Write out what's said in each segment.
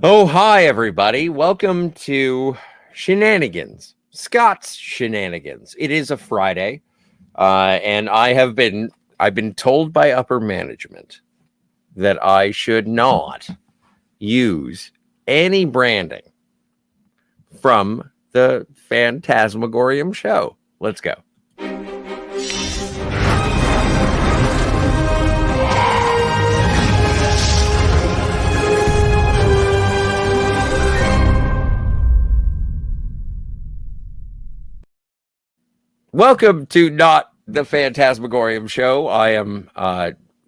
Oh, hi, everybody. Welcome to Shenanigans, Scott's Shenanigans. It is a Friday, and I've been told by upper management that I should not use any branding from the Phantasmagorium show. Let's go. Welcome to Not the Phantasmagorium Show. I am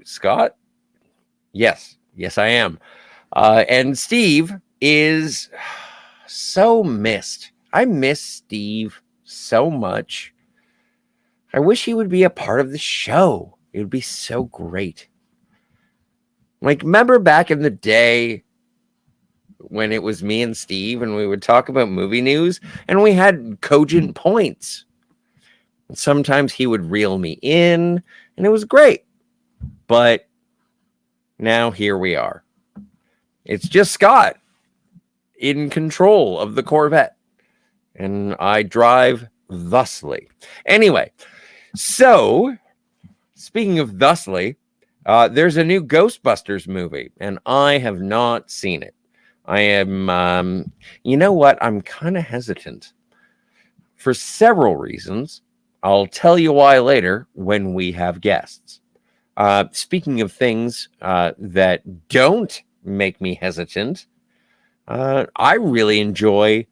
Scott. Yes, I am. And Steve is so missed. I miss Steve so much. I wish he would be a part of the show. It would be so great. Like, remember back in the day when it was me and Steve and we would talk about movie news and we had cogent points. Sometimes he would reel me in, and it was great. But now here we are. It's just Scott in control of the Corvette, and I drive thusly. Anyway, so speaking of thusly, there's a new Ghostbusters movie, and I have not seen it. I am, you know what? I'm kind of hesitant for several reasons. I'll tell you why later when we have guests. Speaking of things that don't make me hesitant, I really enjoy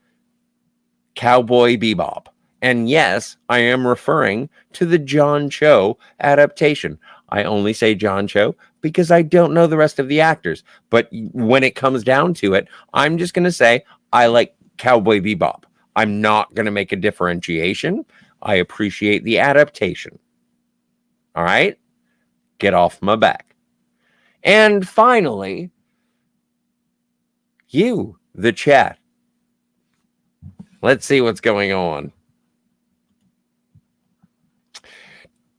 Cowboy Bebop. And yes, I am referring to the John Cho adaptation. I only say John Cho because I don't know the rest of the actors. But when it comes down to it, I'm just going to say I like Cowboy Bebop. I'm not going to make a differentiation. I appreciate the adaptation. All right? Get off my back. And finally, you, the chat. Let's see what's going on.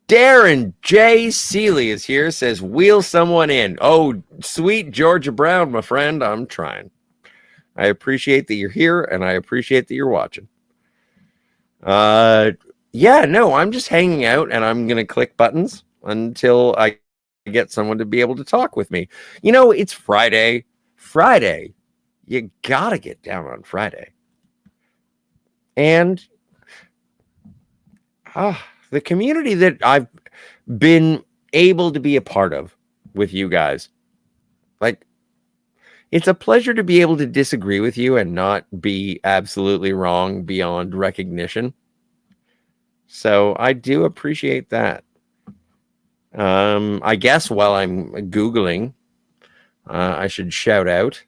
Darren J. Seeley is here, says, wheel someone in. Oh, sweet Georgia Brown, my friend. I'm trying. I appreciate that you're here, and I appreciate that you're watching. Yeah, no, I'm just hanging out, and I'm going to click buttons until I get someone to be able to talk with me. You know, it's Friday. Friday. You got to get down on Friday. And the community that I've been able to be a part of with you guys, like, it's a pleasure to be able to disagree with you and not be absolutely wrong beyond recognition. So I do appreciate that. I guess while I'm Googling, I should shout out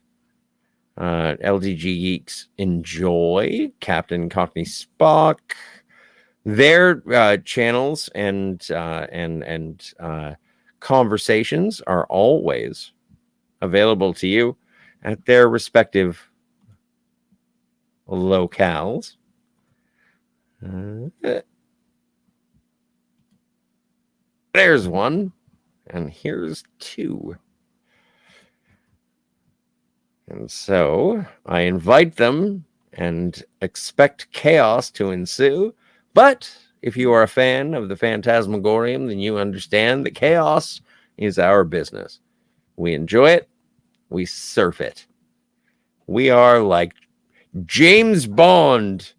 LDG Geeks Enjoy, Captain Cockney Spock. Their channels and conversations are always available to you at their respective locales. There's one, and here's two. And so I invite them and expect chaos to ensue. But if you are a fan of the Phantasmagorium, then you understand that chaos is our business. We enjoy it. We surf it. We are like James Bond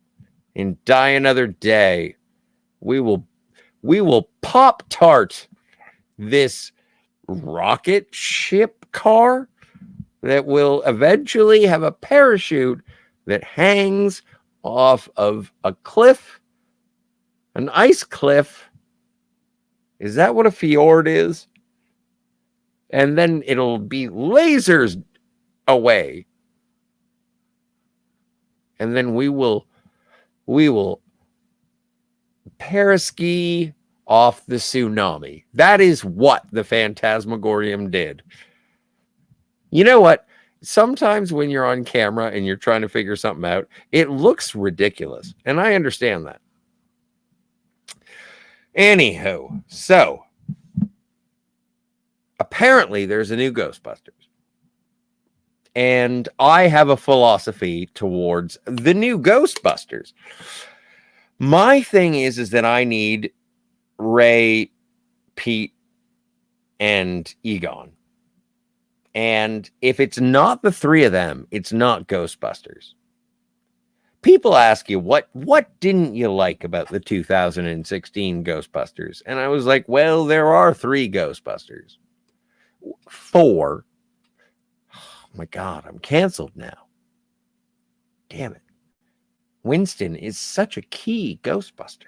in Die Another Day. We will Pop-Tart this rocket ship car that will eventually have a parachute that hangs off of a cliff, an ice cliff. Is that what a fjord is? And then it'll be lasers away. And then we will paraski off the tsunami. That is what the Phantasmagorium did. You know what? Sometimes when you're on camera and you're trying to figure something out, it looks ridiculous. And I understand that. Anywho, so apparently there's a new Ghostbusters. And I have a philosophy towards the new Ghostbusters. My thing is that I need Ray, Pete, and Egon. And if it's not the three of them, it's not Ghostbusters. People ask you, what didn't you like about the 2016 Ghostbusters? And I was like, well, there are 3 Ghostbusters. 4. Oh my God, I'm canceled now. Damn it. Winston is such a key Ghostbuster.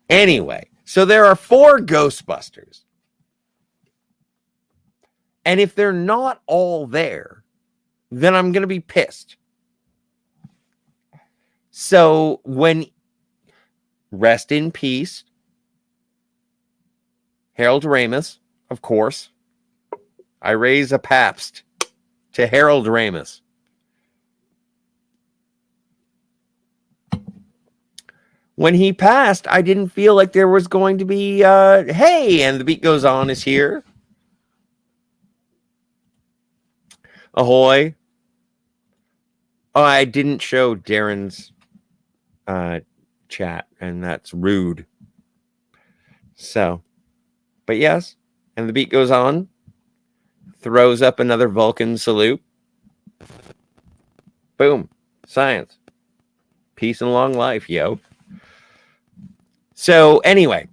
Anyway, so there are 4 Ghostbusters. And if they're not all there, then I'm going to be pissed. So when rest in peace, Harold Ramis, of course. I raise a Pabst to Harold Ramis. When he passed, I didn't feel like there was going to be, hey, and the beat goes on is here. Ahoy. Oh, I didn't show Darren's chat, and that's rude. So, but yes, and the beat goes on. Throws up another Vulcan salute. Boom. Science. Peace and long life, yo. So anyway,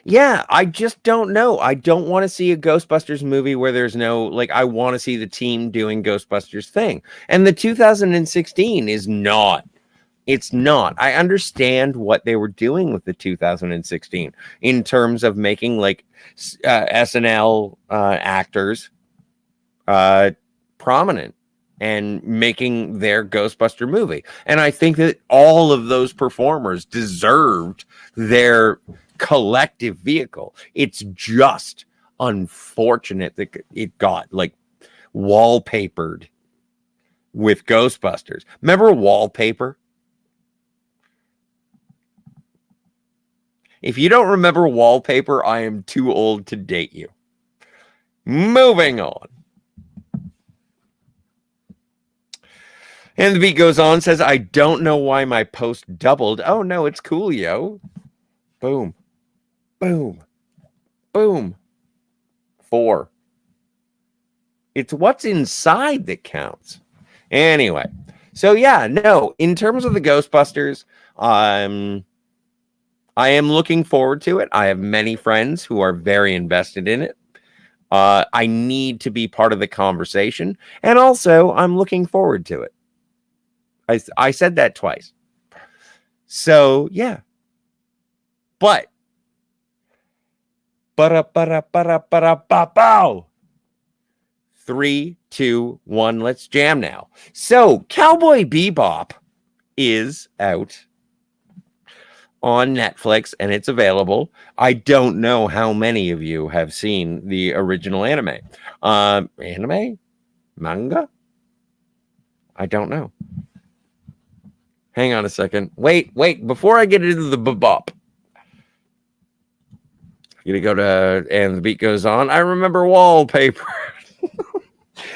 yeah, I just don't know. I don't want to see a Ghostbusters movie where there's no, like, I want to see the team doing Ghostbusters thing. And the 2016 is not. It's not. I understand what they were doing with the 2016 in terms of making like SNL actors prominent and making their Ghostbuster movie. And I think that all of those performers deserved their collective vehicle. It's just unfortunate that it got like wallpapered with Ghostbusters. Remember Wallpaper? If you don't remember Wallpaper, I am too old to date you. Moving on. And the beat goes on, says, I don't know why my post doubled. Oh, no, it's cool, yo. Boom. Boom. Boom. 4. It's what's inside that counts. Anyway. So, yeah, no, in terms of the Ghostbusters, I am looking forward to it. I have many friends who are very invested in it. I need to be part of the conversation. And also, I'm looking forward to it. I said that twice. So, yeah. But. 3, 2, 1. Let's jam now. So, Cowboy Bebop is out on Netflix, and it's available. I don't know how many of you have seen the original anime. Anime? Manga? I don't know. Hang on a second. Wait. Before I get into the bebop, I'm going to go to, and the beat goes on. I remember Wallpaper.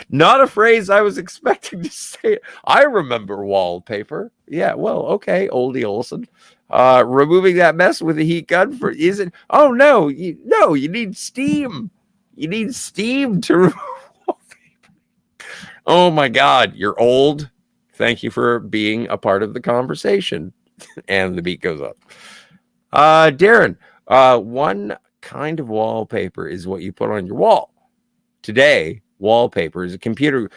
Not a phrase I was expecting to say. I remember Wallpaper. Yeah, well, okay, Oldie Olsen. Removing that mess with a heat gun for isn't. Oh no, you need steam. You need steam to remove wallpaper. Oh my God, you're old. Thank you for being a part of the conversation. And the beat goes up. Darren, one kind of wallpaper is what you put on your wall. Today, wallpaper is a computer.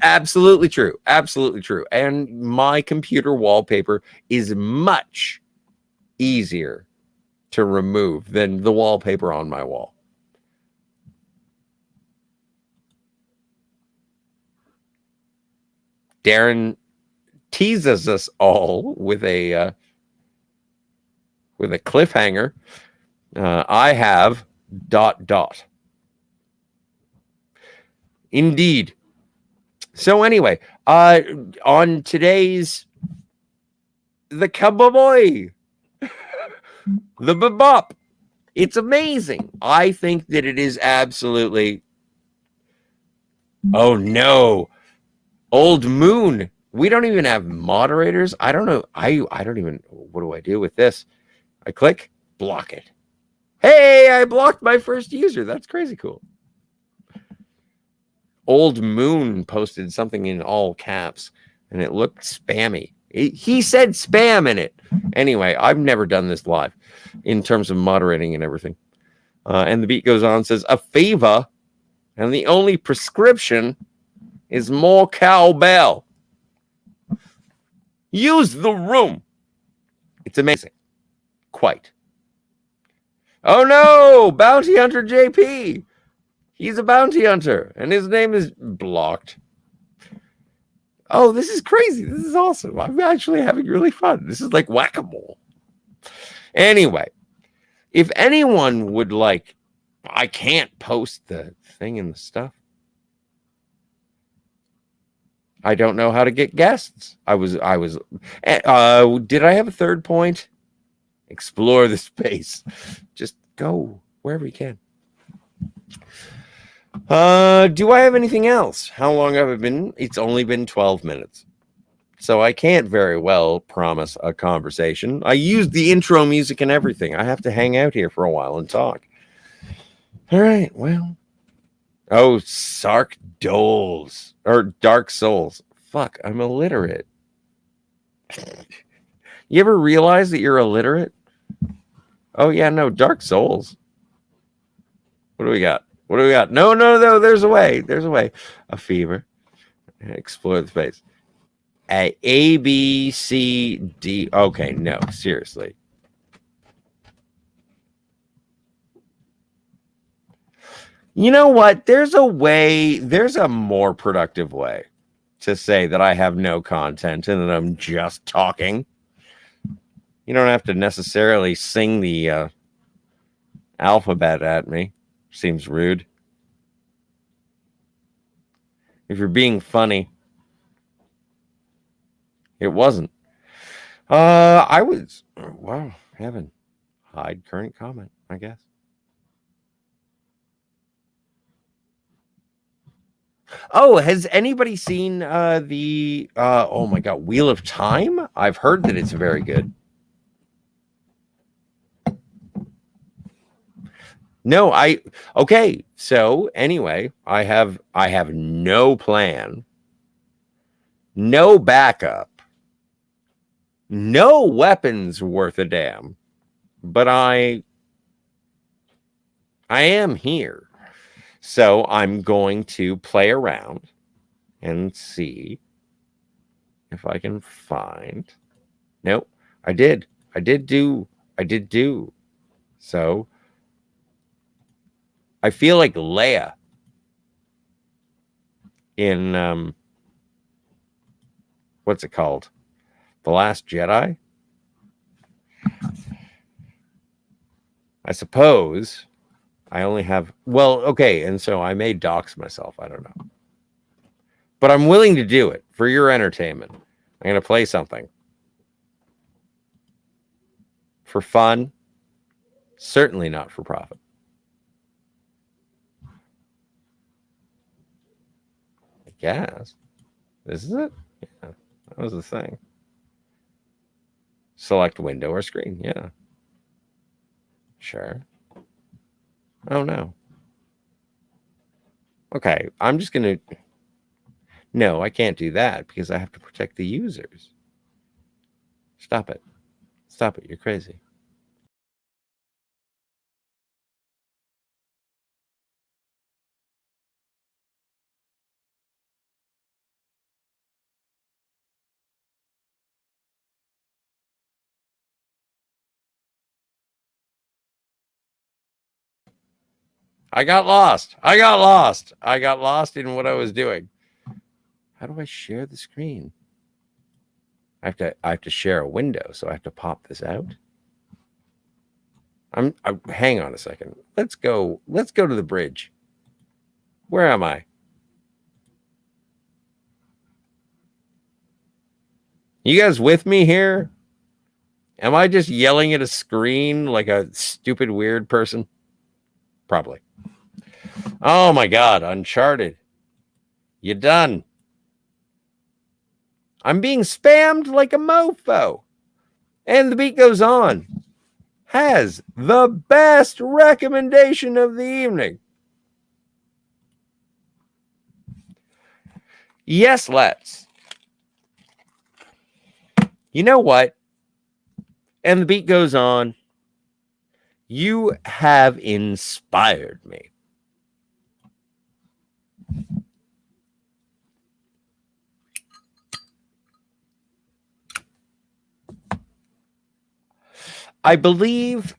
Absolutely true. Absolutely true. And my computer wallpaper is much easier to remove than the wallpaper on my wall. Darren teases us all with a cliffhanger. I have ... Indeed. So anyway, on today's the Cowboy, the Bebop, It's amazing. I think that it is absolutely. Oh no, Old Moon. We don't even have moderators. I don't know. I don't even. What do I do with this? I click, block it. Hey, I blocked my first user. That's crazy cool. Old Moon posted something in all caps, and it looked spammy. He said spam in it. Anyway, I've never done this live in terms of moderating and everything. And the beat goes on, says, a fever, and the only prescription is more cowbell. Use the room. It's amazing. Quite. Oh no, Bounty Hunter JP. He's a bounty hunter, and his name is blocked. Oh, this is crazy. This is awesome. I'm actually having really fun. This is like whack-a-mole. Anyway, if anyone would like, I can't post the thing in the stuff. I don't know how to get guests. Did I have a third point? Explore the space. Just go wherever you can. Do I have anything else? How long have I been? It's only been 12 minutes. So I can't very well promise a conversation. I used the intro music and everything. I have to hang out here for a while and talk. All right, well. Oh, Sark Doles. Or Dark Souls. Fuck, I'm illiterate. You ever realize that you're illiterate? Oh, yeah, no, Dark Souls. What do we got? What do we got? No, there's a way. There's a way. A fever. Explore the space. A, B, C, D. Okay, no, seriously. You know what? There's a way, there's a more productive way to say that I have no content and that I'm just talking. You don't have to necessarily sing the alphabet at me. Seems rude. If you're being funny, it wasn't. I was, wow, heaven. Hide current comment, I guess. Oh, has anybody seen the oh my god, Wheel of Time? I've heard that it's very good. No, okay. So anyway, I have no plan, no backup, no weapons worth a damn, but I am here. So I'm going to play around and see if I can find. Nope, I did do. So I feel like Leia in what's it called? The Last Jedi? I suppose I only have, well, okay, and so I may dox myself, I don't know. But I'm willing to do it for your entertainment. I'm going to play something. For fun, certainly not for profit. I guess. This is it? Yeah, that was the thing. Select window or screen, yeah. Sure. Oh, no. Okay, I'm just going to... No, I can't do that because I have to protect the users. Stop it. Stop it. You're crazy. I got lost. I got lost in what I was doing. How do I share the screen? I have to share a window, so I have to pop this out. Hang on a second. Let's go to the bridge. Where am I? You guys with me here? Am I just yelling at a screen like a stupid, weird person? Probably. Oh my God, Uncharted. You done? I'm being spammed like a mofo. And the beat goes on. Has the best recommendation of the evening. Yes, let's. You know what? And the beat goes on. You have inspired me. I believe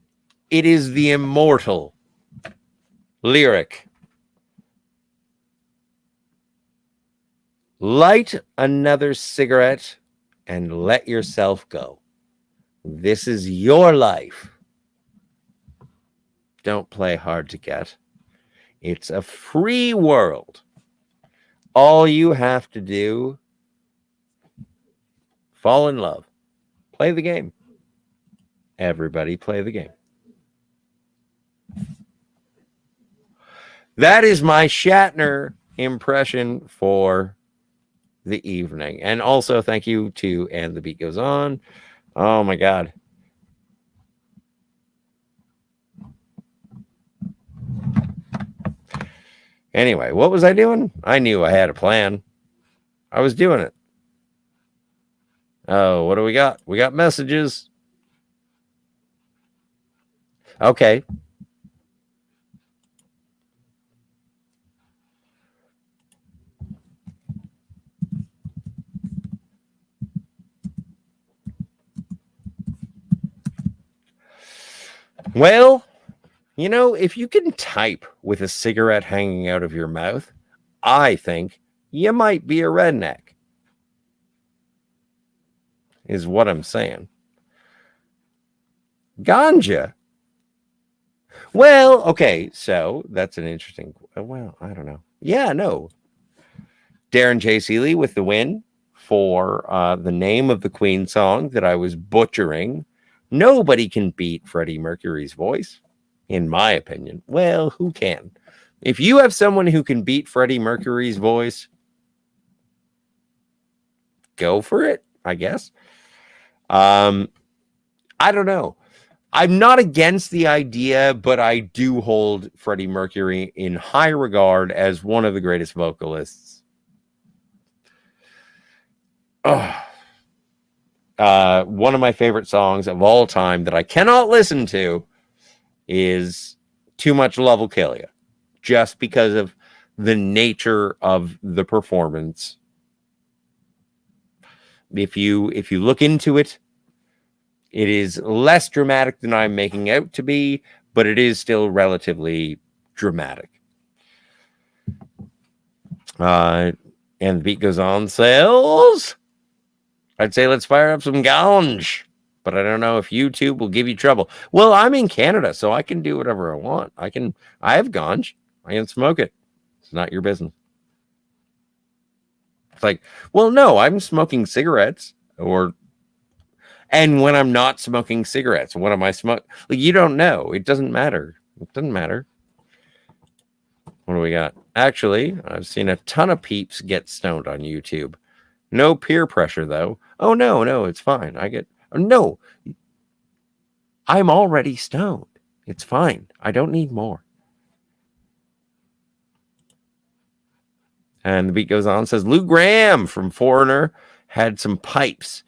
it is the immortal lyric. Light another cigarette and let yourself go. This is your life. Don't play hard to get. It's a free world. All you have to do, fall in love. Play the game. Everybody play the game. That is my Shatner impression for the evening. And also thank you to And the Beat Goes On. Oh my God. Anyway, what was I doing? I knew I had a plan. I was doing it. Oh, what do we got? We got messages. Okay. Well, you know, if you can type with a cigarette hanging out of your mouth, I think you might be a redneck, is what I'm saying. Ganja. Well, okay, so that's an interesting. Well, I don't know. Yeah, no. Darren J. Seeley with the win for the name of the Queen song that I was butchering. Nobody can beat Freddie Mercury's voice, in my opinion. Well, who can? If you have someone who can beat Freddie Mercury's voice, go for it, I guess. I don't know. I'm not against the idea, but I do hold Freddie Mercury in high regard as one of the greatest vocalists. Oh. One of my favorite songs of all time that I cannot listen to is Too Much Love Will Kill You, just because of the nature of the performance. If you look into it, it is less dramatic than I'm making out to be, but it is still relatively dramatic. And the beat goes on, sales. I'd say let's fire up some ganj, but I don't know if YouTube will give you trouble. Well, I'm in Canada, so I can do whatever I want. I have ganj. I can smoke it. It's not your business. It's like, well, no, I'm smoking cigarettes and when I'm not smoking cigarettes, what am I smoking? Like, you don't know. It doesn't matter. It doesn't matter. What do we got? Actually, I've seen a ton of peeps get stoned on YouTube. No peer pressure, though. Oh, no, it's fine. No, I'm already stoned. It's fine. I don't need more. And the beat goes on, says Lou Graham from Foreigner had some pipes.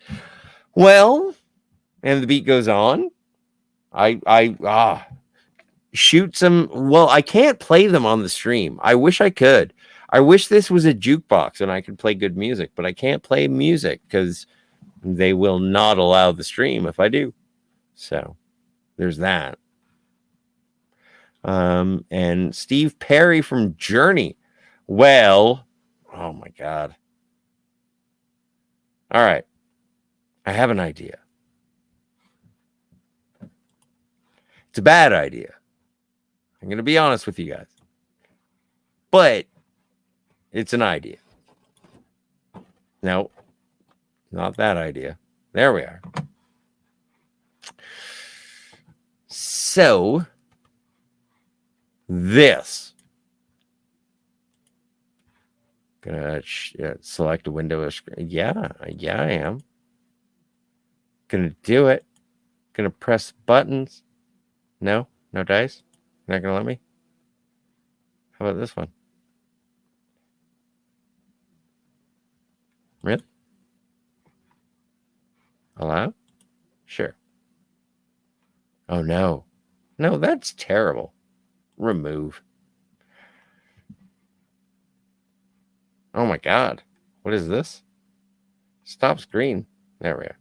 Well, and the beat goes on. Shoot some. Well, I can't play them on the stream. I wish I could. I wish this was a jukebox and I could play good music, but I can't play music because they will not allow the stream if I do. So there's that. And Steve Perry from Journey. Well, oh my God. All right. I have an idea. It's a bad idea. I'm going to be honest with you guys. But it's an idea. No, not that idea. There we are. so this. Gonna select a window. Yeah, I am. Gonna do it. Gonna press buttons. No dice. You're not gonna let me. How about this one? Really? Allow? Sure. Oh no, that's terrible. Remove. Oh my God, what is this? Stop screen. There we are.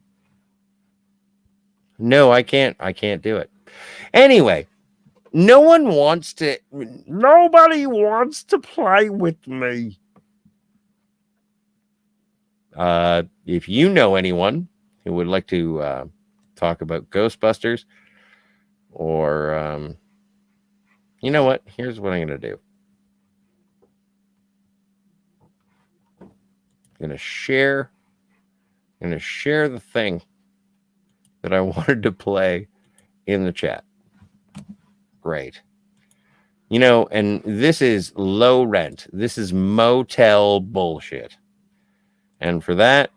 No, I can't do it. Anyway, nobody wants to play with me. If you know anyone who would like to talk about Ghostbusters, or you know what? Here's what I'm going to do. I'm going to share the thing that I wanted to play in the chat. Great. You know, and this is low rent. This is motel bullshit. And for that,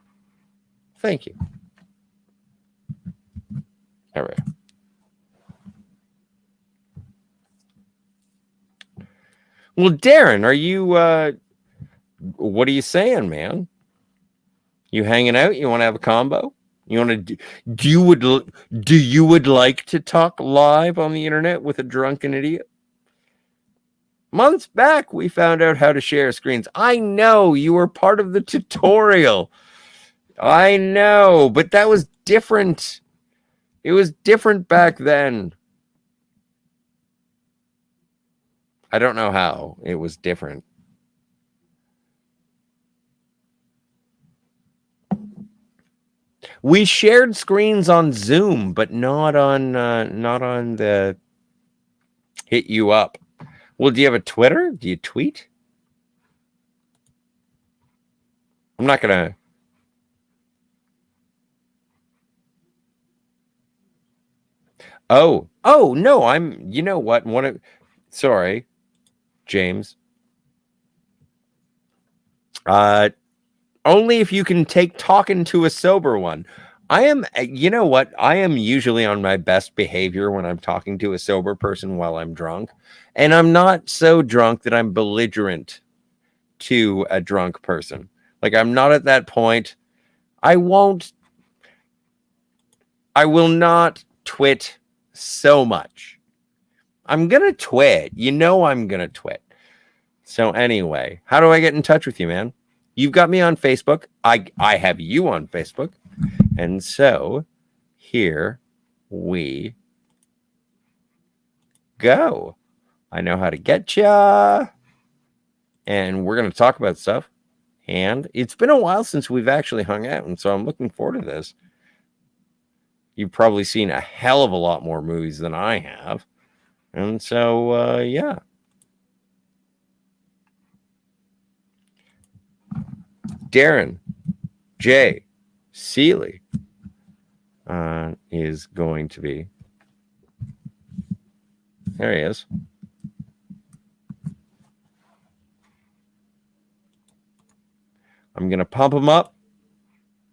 thank you. All right. Well, Darren, are you what are you saying, man? You hanging out? You want to have a combo? You want to do you would like to talk live on the internet with a drunken idiot? Months back, we found out how to share screens. I know you were part of the tutorial. I know, but that was different. It was different back then. I don't know how it was different. We shared screens on Zoom, but not on the hit you up. Well, do you have a Twitter? Do you tweet? I'm not gonna. Oh no! You know what? Sorry, James. Only if you can take talking to a sober one. I am. You know what? I am usually on my best behavior when I'm talking to a sober person while I'm drunk, and I'm not so drunk that I'm belligerent to a drunk person. Like, I'm not at that point. I will not twit so much. I'm gonna twit. You know I'm gonna twit. So anyway, how do I get in touch with you, man? You've got me on Facebook. I have you on Facebook. And so here we go. I know how to get ya. And we're going to talk about stuff. And it's been a while since we've actually hung out. And so I'm looking forward to this. You've probably seen a hell of a lot more movies than I have. And so, yeah. Darren J. Seeley is going to be. There he is. I'm going to pump him up.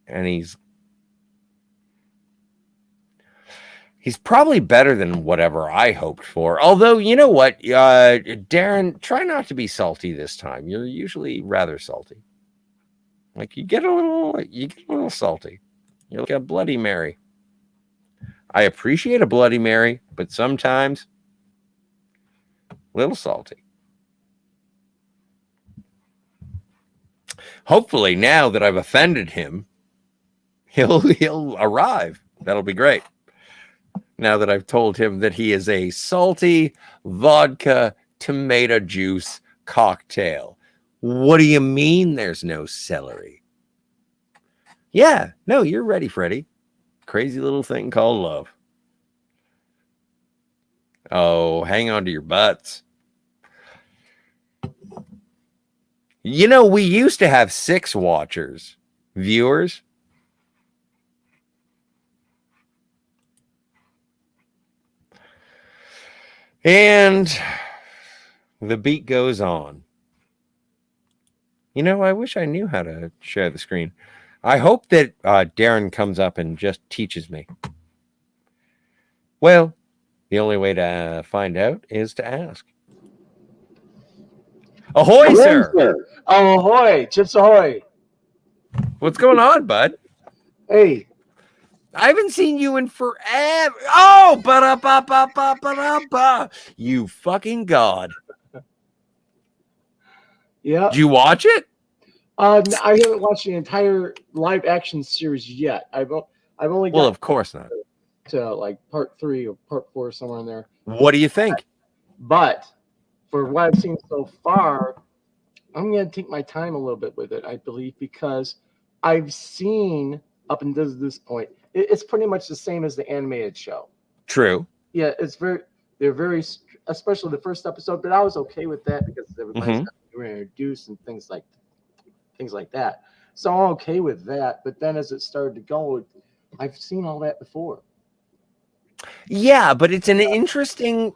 And he's probably better than whatever I hoped for. Although, you know what, Darren, try not to be salty this time. You're usually rather salty. Like, you get a little salty. You're like a Bloody Mary. I appreciate a Bloody Mary, but sometimes a little salty. Hopefully, now that I've offended him, he'll arrive. That'll be great. Now that I've told him that he is a salty vodka tomato juice cocktail. What do you mean there's no celery? Yeah, no, you're ready, Freddie. Crazy little thing called love. Oh, hang on to your butts. You know, we used to have 6 watchers, viewers. And the beat goes on. You know, I wish I knew how to share the screen. I hope that Darren comes up and just teaches me. Well, the only way to find out is to ask. Ahoy, sir! Oh, ahoy! Chips ahoy! What's going on, bud? Hey, I haven't seen you in forever. Oh, ba-da-ba-ba-ba-ba-ba. You fucking god. yeah. Did you watch it? I haven't watched the entire live action series yet. I've only Well, got of course not. to like part 3 or part 4 somewhere in there. What do you think? But for what I've seen so far, I'm going to take my time a little bit with it. I believe because I've seen up until this point, it's pretty much the same as the animated show. True. Yeah, they're very, especially the first episode. But I was okay with that because everybody's introduced and things like that. So I'm okay with that. But then as it started to go, I've seen all that before. Yeah, but it's an interesting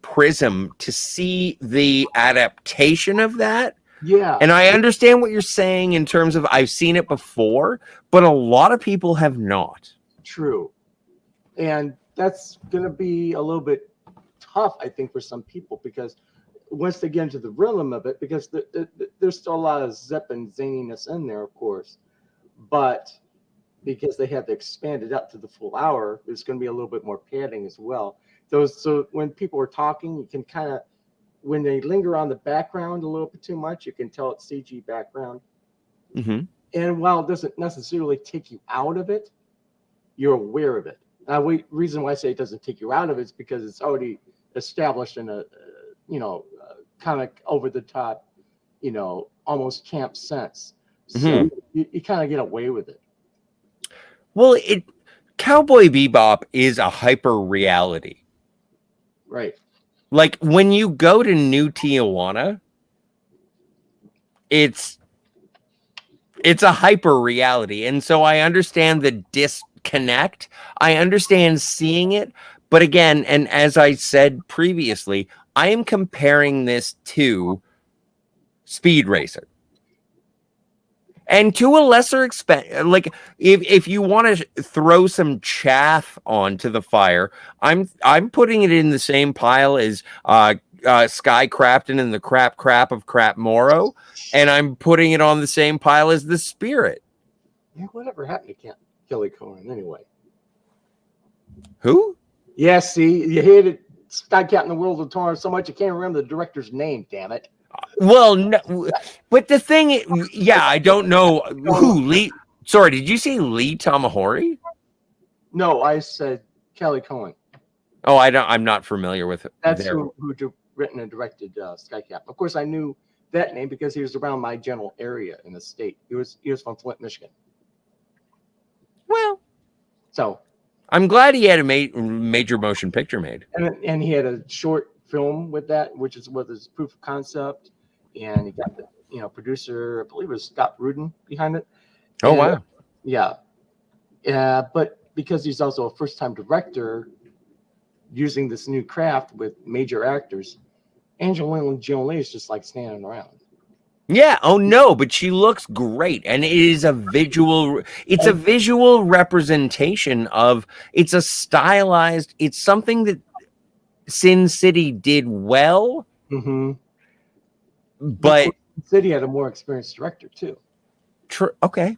prism to see the adaptation of that. Yeah. And I understand what you're saying in terms of I've seen it before, but a lot of people have not. True. And that's going to be a little bit tough, I think, for some people because once they get into the rhythm of it, because there's still a lot of zip and zaniness in there, of course, but because they have to expand it up to the full hour, there's going to be a little bit more padding as well. So when people are talking, you can kind of, when they linger on the background a little bit too much, you can tell it's CG background. Mm-hmm. And while it doesn't necessarily take you out of it, you're aware of it. Now, reason why I say it doesn't take you out of it is because it's already established in a kind of over the top, almost camp sense. So you kind of get away with it. Well, Cowboy Bebop is a hyper reality. Right. Like when you go to New Tijuana, it's a hyper reality. And so I understand the disconnect. I understand seeing it. But again, and as I said previously, I am comparing this to Speed Racer. And to a lesser extent, like if you want to throw some chaff onto the fire, I'm putting it in the same pile as Sky Crafton and the crap of Crap Moro, and I'm putting it on the same pile as the Spirit. Yeah, whatever happened to Kelly Cohen anyway? Who? Yeah, see, you hated Sky Captain the World of Tomorrow so much you can't remember the director's name. Damn it. Well, no, but the thing, yeah, I don't know who Lee. Sorry, did you say Lee Tamahori? No, I said Kelly Cohen. Oh, I'm not familiar with it. That's who written and directed Sky Captain. Of course, I knew that name because he was around my general area in the state. He was from Flint, Michigan. Well, so I'm glad he had a major motion picture made, and he had a short film with that, which is what his proof of concept, and he got the producer, I believe it was Scott Rudin behind it. Oh, wow. Yeah, but because he's also a first-time director using this new craft with major actors, Angelina Jolie is just like standing around. Yeah. Oh no, but she looks great, and it is a visual. It's a visual representation of. It's a stylized. It's something that Sin City did well. Mm-hmm. But Sin City had a more experienced director too. Okay.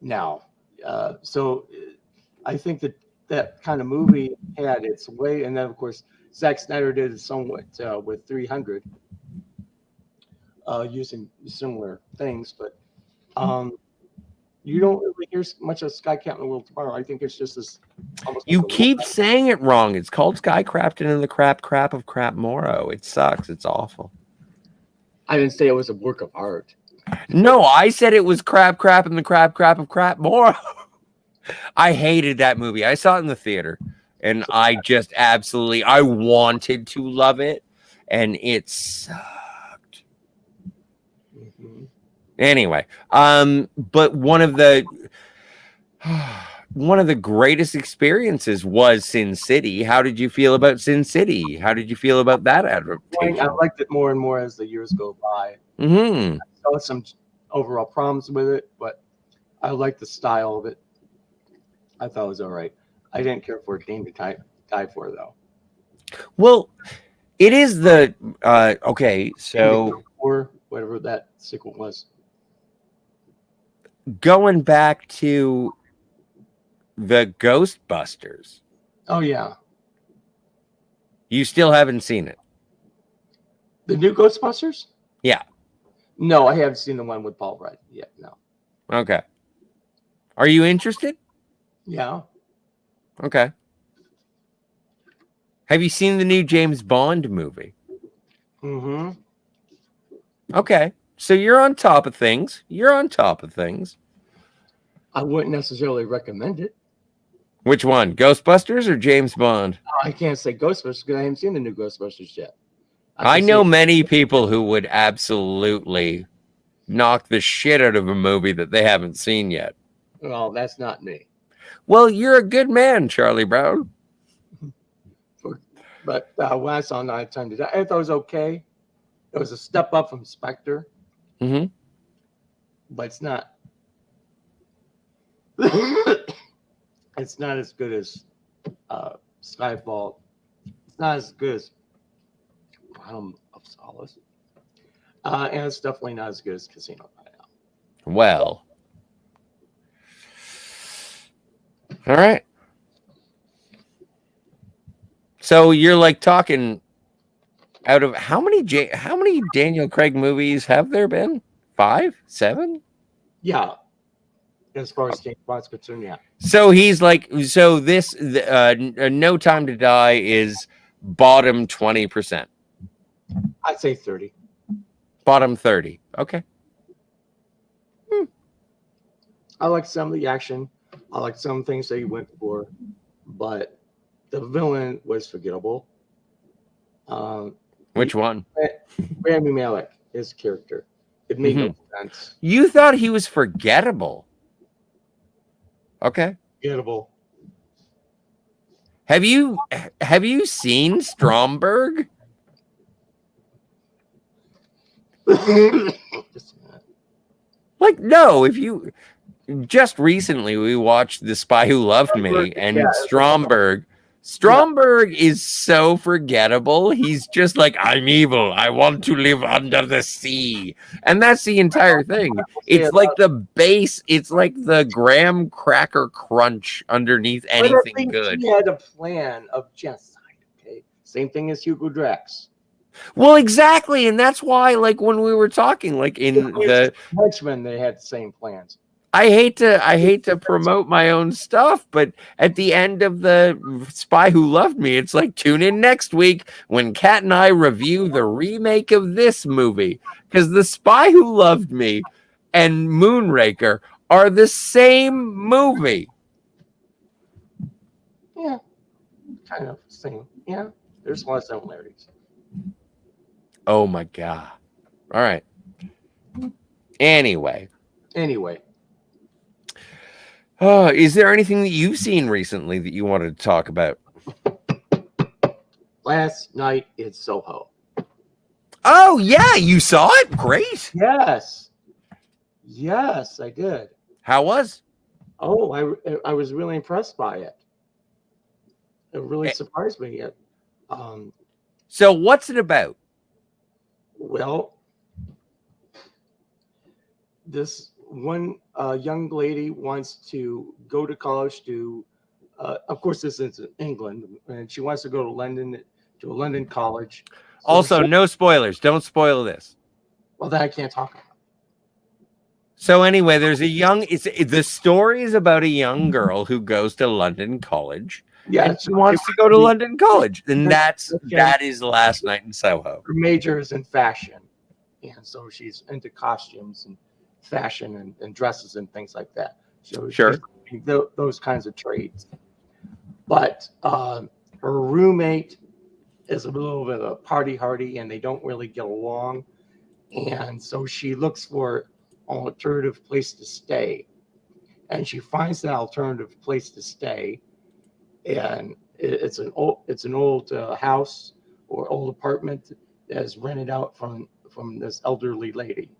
Now, so I think that kind of movie had its way, and then of course Zack Snyder did it somewhat with 300. Using similar things, but you don't really hear much of Sky Captain World Tomorrow. I think it's just this. You keep saying it wrong. It's called Sky Crafton and the crap of Crap Moro. It sucks. It's awful. I didn't say it was a work of art. No, I said it was crap and the crap of Crap Moro. I hated that movie. I saw it in the theater, and I just absolutely I wanted to love it, and it's. Anyway, but one of the one of the greatest experiences was Sin City. How did you feel about Sin City? How did you feel about that I adaptation? liked it more and more as the years go by. Mm-hmm. I saw some overall problems with it, but I liked the style of it. I thought it was all right. I didn't care for Game to Die for, though. Well, it is the okay, so Or whatever that sequel was. going back to the Ghostbusters, Oh yeah, you still haven't seen it. the new Ghostbusters. Yeah. No, I haven't seen the one with Paul Rudd yet. No. Okay. Are you interested? Yeah. Okay. Have you seen the new James Bond movie? Mm-hmm. Okay. So you're on top of things. You're on top of things. I wouldn't necessarily recommend it. Which one? Ghostbusters or James Bond? I can't say Ghostbusters because I haven't seen the new Ghostbusters yet. I know many people who would absolutely knock the shit out of a movie that they haven't seen yet. Well, that's not me. Well, you're a good man, Charlie Brown. But when I saw Night Time to Die, I thought it was okay. It was a step up from Spectre. Mm-hmm. But it's not. It's not as good as Skyfall. It's not as good as Bottom of Solace. And it's definitely not as good as Casino Royale. Well. All right. So you're like talking out of how many Daniel Craig movies have there been? 5, 7? Yeah. As far as James Bond's concerned, yeah. So he's like, so this No Time to Die is bottom 20%. I'd say 30. Bottom 30. Okay. I like some of the action. I like some things that he went for, but the villain was forgettable. Which one? Rami Malek, his character. It made no sense. You thought he was forgettable. Okay. Forgettable. Have you seen Stromberg? Like, no, if you just recently we watched The Spy Who Loved Me, and Stromberg is so forgettable. He's just like, I'm evil. I want to live under the sea. And that's the entire thing. It's like the base, it's like the graham cracker crunch underneath anything good. He had a plan of genocide, okay? Same thing as Hugo Drax. Well, exactly. And that's why, like, when we were talking, like in the Henchmen, they had the same plans. I hate to promote my own stuff, but at the end of the Spy Who Loved Me, it's like, tune in next week when Kat and I review the remake of this movie, because The Spy Who Loved Me and Moonraker are the same movie. Yeah, kind of same. Yeah, there's a lot of similarities. Oh my god! All right. Anyway. Is there anything that you've seen recently that you wanted to talk about? Last night in Soho. Oh, yeah, you saw it? Great. Yes, I did. How was? Oh, I was really impressed by it. It really surprised me. So what's it about? Well, this one young lady wants to go to college to, of course, this is in England, and she wants to go to London, to a London college. So also, no spoilers. Don't spoil this. Well, that I can't talk about. So anyway, there's the story is about a young girl who goes to London college. Yeah, she wants to go to London college, and that is Last Night in Soho. Her major is in fashion, and so she's into costumes and fashion and dresses and things like that. So sure, those kinds of trades. But her roommate is a little bit of a party hardy, and they don't really get along. And so she looks for an alternative place to stay. and she finds an alternative place to stay, and it's an old house or old apartment that is rented out from this elderly lady.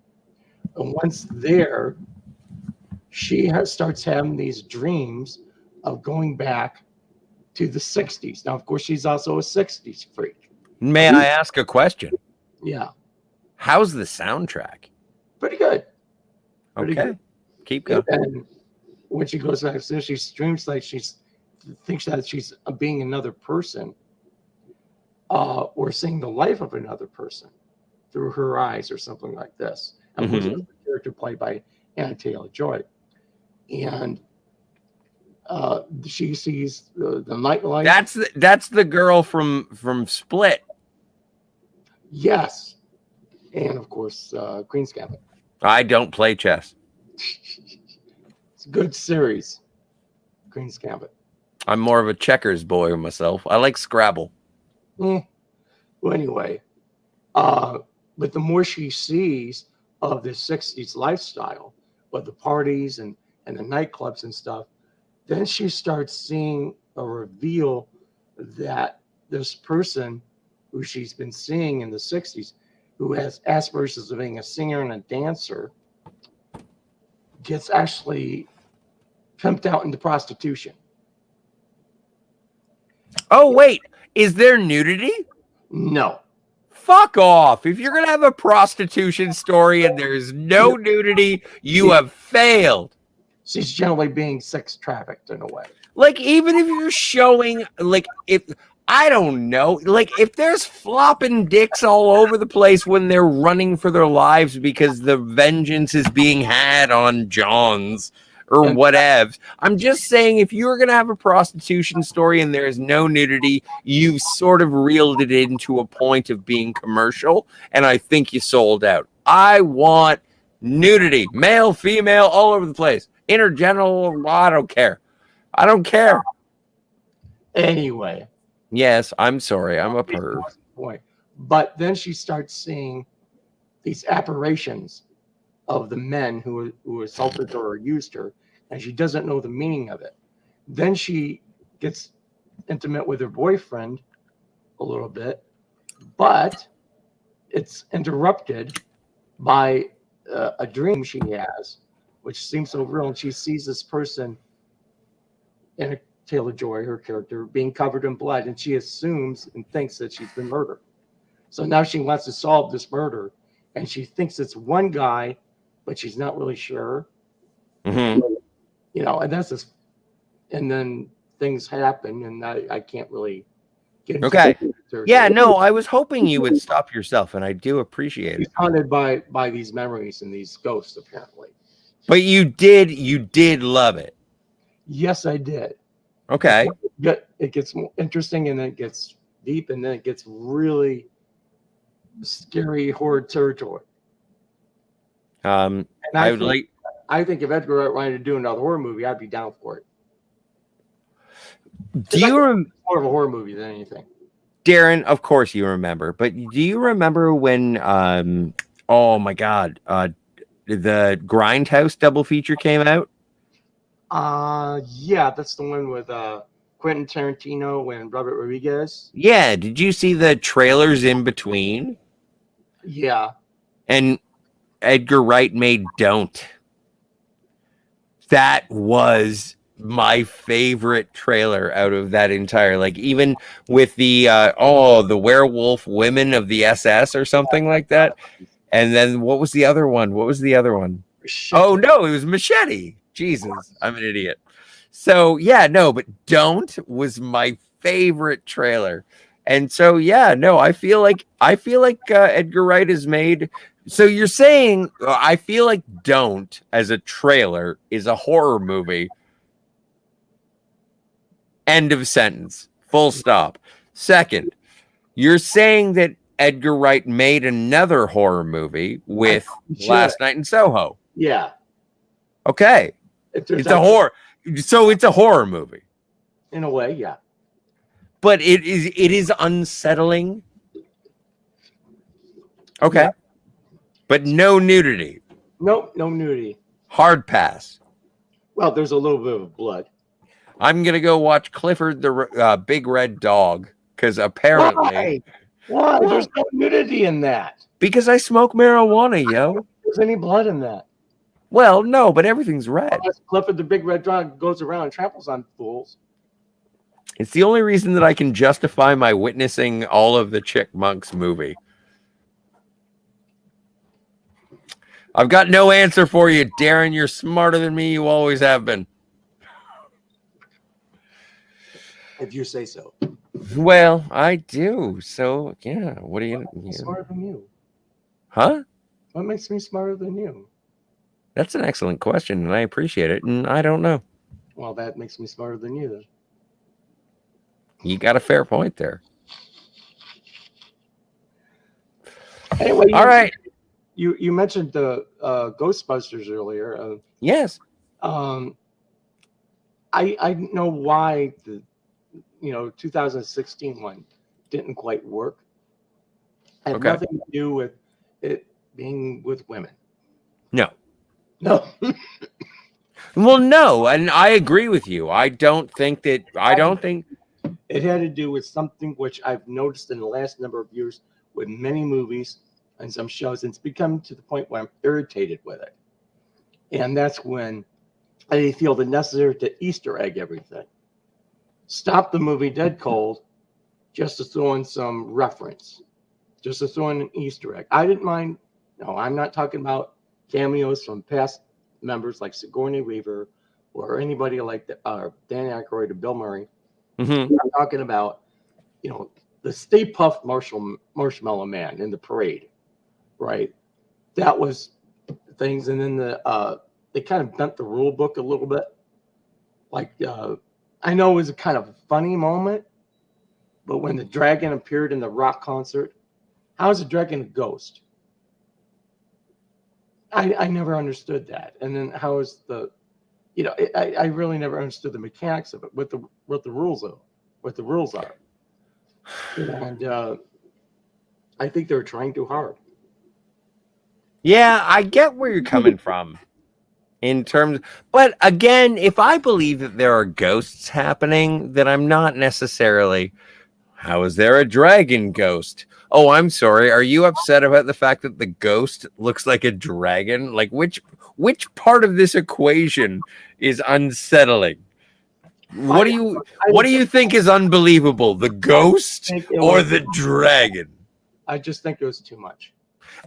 And once there, starts having these dreams of going back to the 60s. Now, of course, she's also a 60s freak. May I ask a question? Yeah. How's the soundtrack? Pretty good. Okay. Good. Keep going. And when she goes back, so she dreams like thinks that she's being another person, or seeing the life of another person through her eyes or something like this. And of course, it's a character played by Anna Taylor-Joy. And she sees the nightlife. That's the girl from Split. Yes. And of course, Queen's Gambit. I don't play chess. It's a good series, Queen's Gambit. I'm more of a checkers boy myself. I like Scrabble. Well, anyway, but the more she sees of the 60s lifestyle, of the parties and the nightclubs and stuff, then she starts seeing a reveal that this person who she's been seeing in the 60s, who has aspirations of being a singer and a dancer, gets actually pimped out into prostitution. Oh, wait. Is there nudity? No. Fuck off. If you're going to have a prostitution story and there's no nudity, you have failed. She's generally being sex trafficked in a way. Like, even if you're showing, like, if I don't know, like, if there's flopping dicks all over the place when they're running for their lives because the vengeance is being had on Johns or whatevs. I'm just saying, if you're going to have a prostitution story and there's no nudity, you've sort of reeled it into a point of being commercial, and I think you sold out. I want nudity, male, female, all over the place. Intergenital, I don't care. I don't care. Anyway. Yes, I'm sorry. I'm a perv. But then she starts seeing these apparitions of the men who assaulted her or used her, and she doesn't know the meaning of it. Then she gets intimate with her boyfriend a little bit, but it's interrupted by a dream she has, which seems so real, and she sees this person in a Taylor-Joy, her character, being covered in blood, and she assumes and thinks that she's been murdered. So now she wants to solve this murder, and she thinks it's one guy, but she's not really sure. Mm-hmm. You know, and that's just, and then things happen, and I can't really get into it. Yeah, no, I was hoping you would stop yourself, and I do appreciate it. She's haunted by these memories and these ghosts, apparently. But you did love it. Yes, I did. Okay. It gets more interesting, and then it gets deep, and then it gets really scary horror territory. And I think if Edgar Wright wanted to do another horror movie, I'd be down for it. Do you remember more of a horror movie than anything? Darren, of course you remember, but do you remember when oh my god, the Grindhouse double feature came out? Yeah, that's the one with Quentin Tarantino and Robert Rodriguez. Yeah, did you see the trailers in between? Yeah. And Edgar Wright made Don't. That was my favorite trailer out of that entire, like, even with the the werewolf women of the SS or something like that. And then what was the other one? Machete. Oh no, it was Machete. Jesus, I'm an idiot. So yeah, no, but Don't was my favorite trailer. And so yeah, no, I feel like Edgar Wright has made. So you're saying I feel like Don't as a trailer is a horror movie. End of sentence. Full stop. Second, you're saying that Edgar Wright made another horror movie with Last Night in Soho. Yeah. Okay. It's a horror. So it's a horror movie. In a way, yeah. But it is unsettling. Okay. Yeah. But no nudity. Nope, no nudity. Hard pass. Well, there's a little bit of blood. I'm gonna go watch Clifford the Big Red Dog because apparently, Why? well, There's no nudity in that. because I smoke marijuana, yo. There's any blood in that? Well, no, but everything's red. Unless Clifford the Big Red Dog goes around and tramples on fools. It's the only reason that I can justify my witnessing all of the Chickmunks movie. I've got no answer for you, Darren. You're smarter than me. You always have been. If you say so. Well, I do. So, yeah. What are you? I'm smarter than you. Huh? What makes me smarter than you? That's an excellent question, and I appreciate it. And I don't know. Well, that makes me smarter than you, then. You got a fair point there. Anyway, all right. You mentioned the Ghostbusters earlier. Yes. I know why the 2016 one didn't quite work. It had nothing to do with it being with women. No. Well, no, and I agree with you. I don't think it had to do with something which I've noticed in the last number of years with many movies and some shows. It's become to the point where I'm irritated with it. And that's when I feel the necessary to Easter egg everything. Stop the movie dead cold just to throw in some reference, just to throw in an Easter egg. I didn't mind. No, I'm not talking about cameos from past members like Sigourney Weaver or anybody like Dan Aykroyd or Bill Murray. Mm-hmm. I'm talking about, the Stay Puft Marshmallow Man in the parade, right? That was things. And then they kind of bent the rule book a little bit. Like, I know it was a kind of funny moment, but when the dragon appeared in the rock concert, how is a dragon a ghost? I never understood that. And then how is I really never understood the mechanics of it, what the rules are. And I think they're trying too hard. Yeah, I get where you're coming from in terms, but again, if I believe that there are ghosts happening, then I'm not necessarily, how is there a dragon ghost? Oh, I'm sorry. Are you upset about the fact that the ghost looks like a dragon? Like which part of this equation is unsettling? What do you think is unbelievable? The ghost or the dragon? I just think it was too much.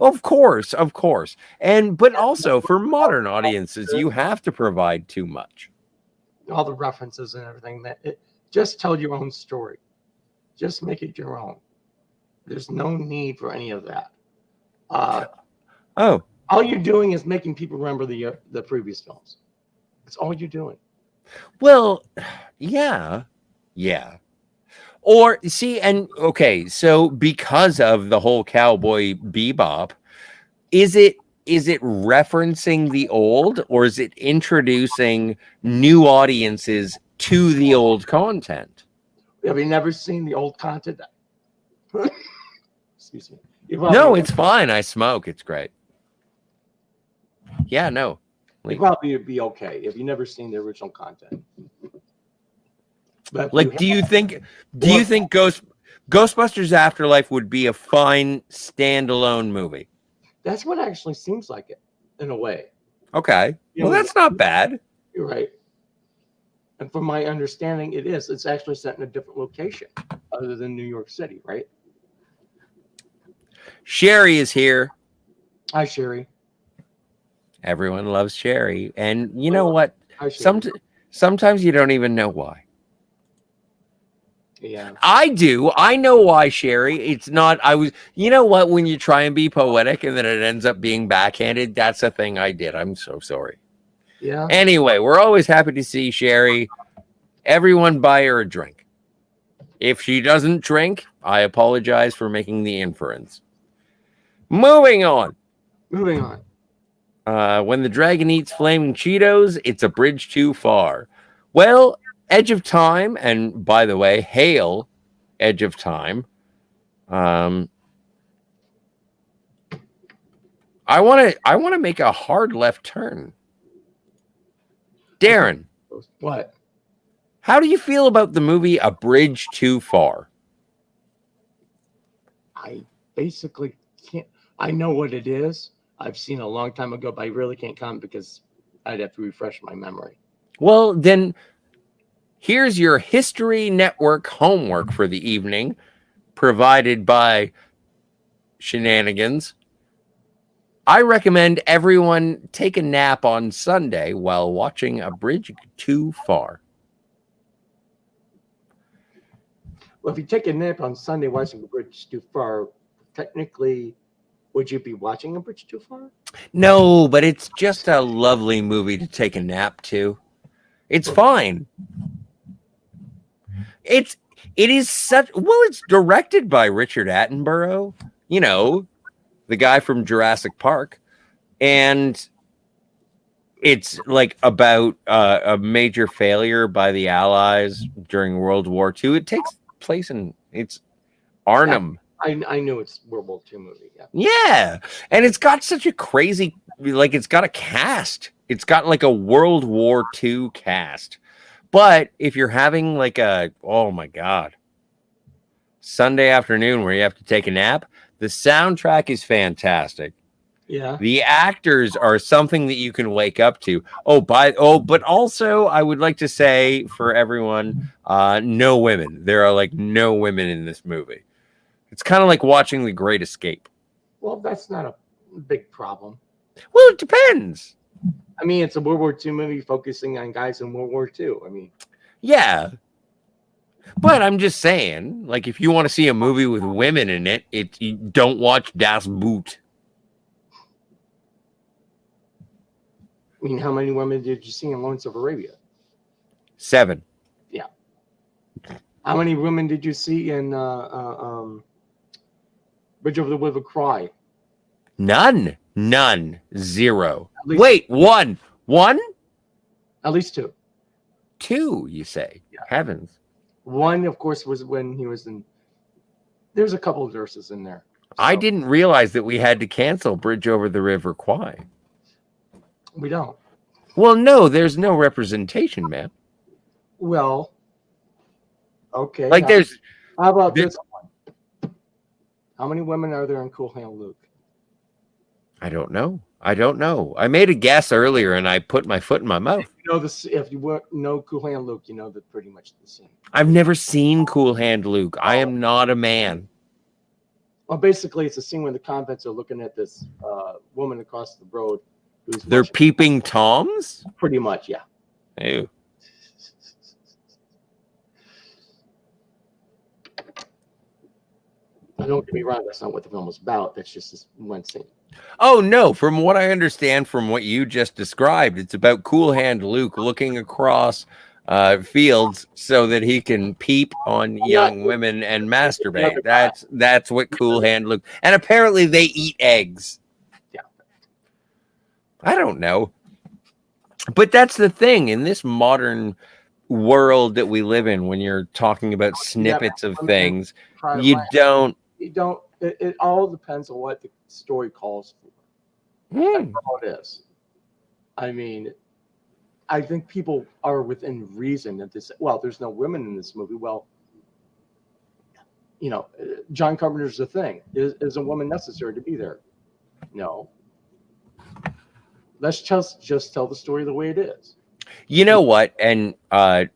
Of course. But also for modern audiences, you have to provide too much. All the references and everything, just tell your own story. Just make it your own. There's no need for any of that. All you're doing is making people remember the previous films. That's all you're doing. Well, yeah. Or see, and okay, so because of the whole Cowboy Bebop, is it referencing the old, or is it introducing new audiences to the old content? Have you never seen the old content? Excuse me. No, it's fine. I smoke. It's great. Yeah, no. You'd probably be okay if you never seen the original content. But like, do you think Ghostbusters Afterlife would be a fine standalone movie? That's what actually seems like it, in a way. Okay. Well, that's not bad. You're right. And from my understanding, it is. It's actually set in a different location other than New York City, right? Sherry is here. Hi, Sherry. Everyone loves Sherry. And you know what? Hi, Sherry. Sometimes you don't even know why. Yeah. I do. I know why, Sherry. It's not, you know what? When you try and be poetic and then it ends up being backhanded, that's a thing I did. I'm so sorry. Yeah. Anyway, we're always happy to see Sherry. Everyone buy her a drink. If she doesn't drink, I apologize for making the inference. Moving on. When the dragon eats flaming Cheetos, it's a bridge too far. Well, Edge of Time, and by the way, hail Edge of Time. I want to make a hard left turn. Darren, What? how do you feel about the movie A Bridge Too Far? I basically can't. I know what it is. I've seen it a long time ago, but I really can't comment because I'd have to refresh my memory. Well, then here's your History Network homework for the evening, provided by Shenanigans. I recommend everyone take a nap on Sunday while watching A Bridge Too Far. Well, if you take a nap on Sunday watching A Bridge Too Far, technically, would you be watching A Bridge Too Far? No, but it's just a lovely movie to take a nap to. It's fine. It is such, well, it's directed by Richard Attenborough, you know, the guy from Jurassic Park, and it's like about a major failure by the Allies during World War II. It takes place in it's Arnhem. I knew it's World War II movie. Yeah. Yeah, and it's got such a crazy, like, it's got a cast. It's got like a World War II cast. But if you're having like a, oh my God, Sunday afternoon where you have to take a nap, the soundtrack is fantastic. Yeah. The actors are something that you can wake up to. But also I would like to say for everyone, no women. There are like no women in this movie. It's kind of like watching The Great Escape. Well, that's not a big problem. Well, it depends. I mean, it's a World War II movie focusing on guys in World War II. I mean, yeah. But I'm just saying, like, if you want to see a movie with women in it, you don't watch Das Boot. I mean, how many women did you see in Lawrence of Arabia? 7. Yeah. How many women did you see in Bridge Over the River Kwai? None. 0. least- Wait, 1. 1? At least 2. 2, you say? Yeah. Heavens. 1, of course, was when he was in. There's a couple of verses in there. So I didn't realize that we had to cancel Bridge Over the River Kwai. We don't. Well, no, there's no representation, man. Well, okay. Like, How about there- this one? How many women are there in Cool Hand Luke? I don't know. I made a guess earlier and I put my foot in my mouth. You know this. If you know Cool Hand Luke, you know they're pretty much the same. I've never seen Cool Hand Luke. I am not a man. Well, basically, it's a scene when the convicts are looking at this woman across the road. They're peeping Toms? Pretty much, yeah. Ew. Now, don't get me wrong. That's not what the film was about. That's just this one scene. Oh, no. From what I understand from what you just described, it's about Cool Hand Luke looking across fields so that he can peep on young women and masturbate. That's what Cool Hand Luke. And apparently they eat eggs. Yeah. I don't know. But that's the thing in this modern world that we live in, when you're talking about snippets of things, you don't. It all depends on what the story calls for. That's all it is. I mean, I think people are within reason that this. Well, there's no women in this movie. Well, you know, John Carpenter's The Thing. Is a woman necessary to be there? No. Let's just tell the story the way it is. You know what? And I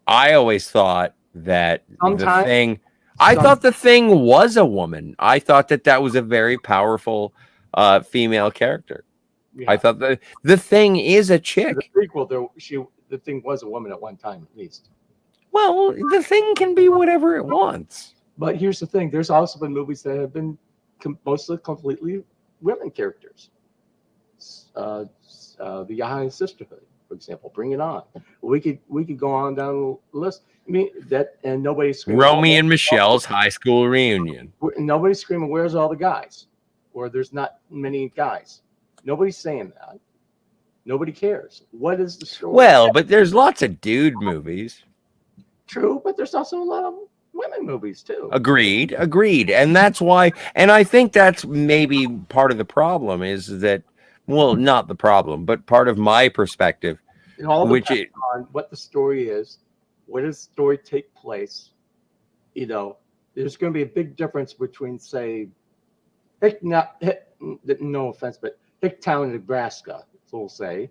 always thought that Sometimes, the thing. I thought the thing was a woman. I thought that was a very powerful female character. Yeah. I thought the thing is a chick. The prequel, though, the thing was a woman at one time at least. Well, the thing can be whatever it wants. But here's the thing: there's also been movies that have been mostly completely women characters. The Yahya Sisterhood, for example. Bring It On. We could go on down the list. I mean that, and nobody's screaming. Romy and Michelle's high school reunion. Nobody's screaming, "Where's all the guys?" Or there's not many guys. Nobody's saying that. Nobody cares. What is the story? Well, but there's lots of dude movies. True, but there's also a lot of women movies too. Agreed. And that's why, and I think that's maybe part of the problem is that, well, not the problem, but part of my perspective It all which depends it, on what the story is, where does the story take place. You know, there's going to be a big difference between, say, no offense, but Hicktown, Nebraska, we'll say,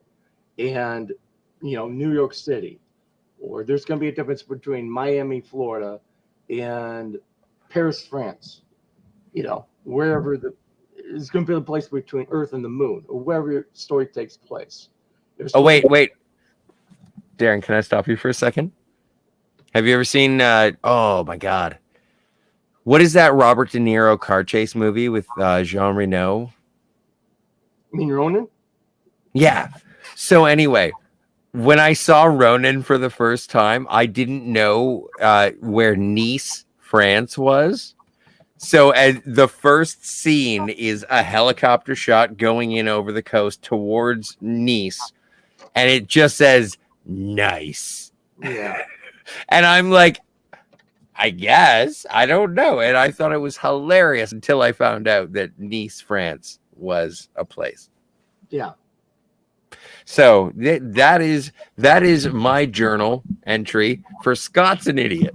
and New York City, or there's going to be a difference between Miami, Florida, and Paris, France. Wherever it's going to be the place between Earth and the Moon, or wherever your story takes place. oh, wait. Darren, can I stop you for a second? Have you ever seen, oh my God. What is that Robert De Niro car chase movie with Jean Reno? You mean Ronin? Yeah. So anyway, when I saw Ronin for the first time, I didn't know where Nice, France was. So as the first scene is a helicopter shot going in over the coast towards Nice, and it just says nice. Yeah. And I'm like, I guess, I don't know. And I thought it was hilarious until I found out that Nice, France was a place. Yeah. So that is my journal entry for Scott's an idiot.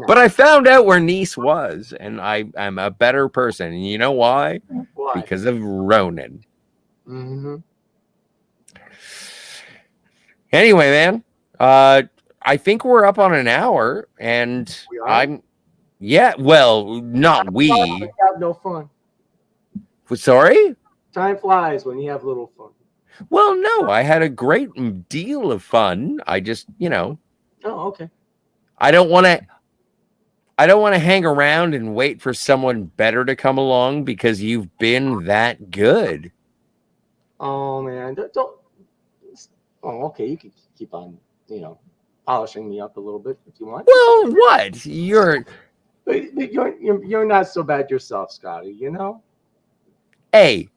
But I found out where Nice was, and I'm a better person. And you know why? Why? Because of Ronin. Mm-hmm. Anyway, man, I think we're up on an hour, and well, not we. Have no fun. Sorry? Time flies when you have little fun. Well, no, I had a great deal of fun. I just, Oh, okay. I don't want to hang around and wait for someone better to come along because you've been that good. Oh man, don't. Oh, okay. You can keep on, polishing me up a little bit if you want. Well, what? You're not so bad yourself, Scotty. Hey,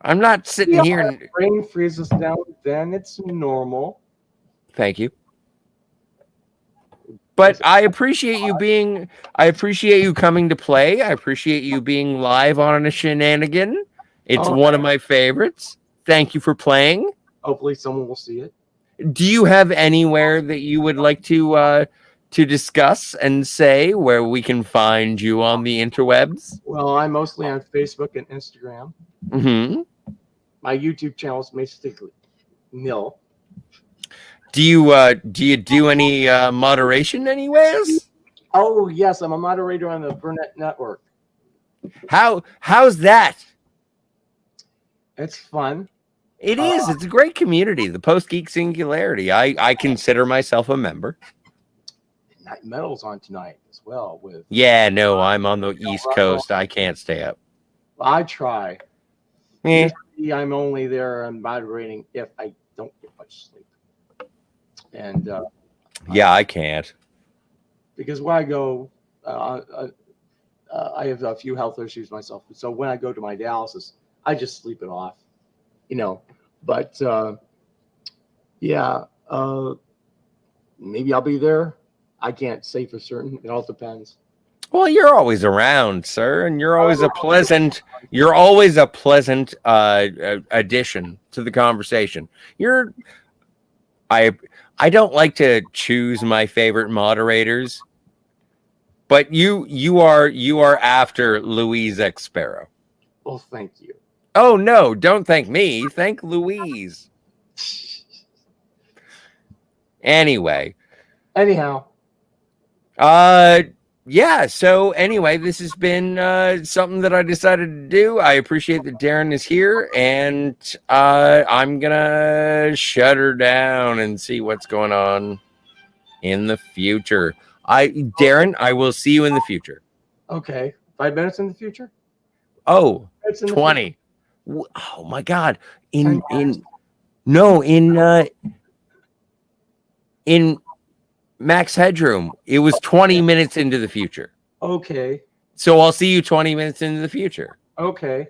I'm not sitting here. And brain freezes now. Then it's normal. Thank you. But I appreciate you coming to play. I appreciate you being live on a shenanigan. It's one of my favorites. Thank you for playing. Hopefully someone will see it. Do you have anywhere that you would like to discuss and say where we can find you on the interwebs? Well, I'm mostly on Facebook and Instagram. Mm-hmm. My YouTube channel is basically nil. Do you do any moderation anyways? Oh yes, I'm a moderator on the Burnett Network. How's that? It's fun. It is. It's a great community. The Post Geek Singularity. I consider myself a member. Night Metal's on tonight as well. Yeah, no, I'm on the East Coast. I can't stay up. I try. I'm only there and moderating if I don't get much sleep. And I can't. Because when I go, I have a few health issues myself. So when I go to my dialysis, I just sleep it off. But maybe I'll be there. I can't say for certain. It all depends. Well, you're always around, sir, and you're always a pleasant addition to the conversation. I don't like to choose my favorite moderators, but you are after Louise X Sparrow. Well, thank you. Oh no, don't thank me. Thank Louise. Anyhow. So anyway, this has been something that I decided to do. I appreciate that Darren is here, and I'm gonna shut her down and see what's going on in the future. Darren, I will see you in the future. Okay. 5 minutes in the future? Oh, 20. Oh my God. In Max Headroom, it was 20 minutes into the future. Okay. So I'll see you 20 minutes into the future. Okay.